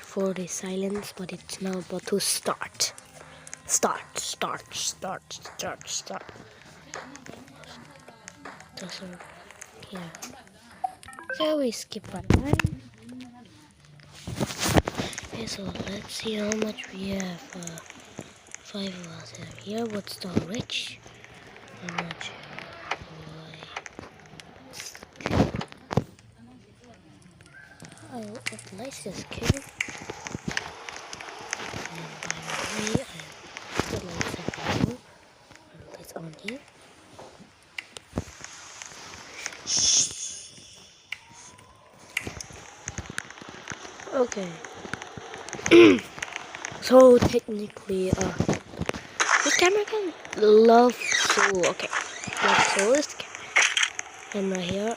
for the silence, but it's now about to start. Start. So, yeah. So we skip by line. Okay, so let's see how much we have. 5 of us have here. What's the rich? How much? Oh, at least this king. And by the way, I put like 7 more. That's on here. Okay. So technically, this camera can love soul. Okay, love soul is the camera. And right here,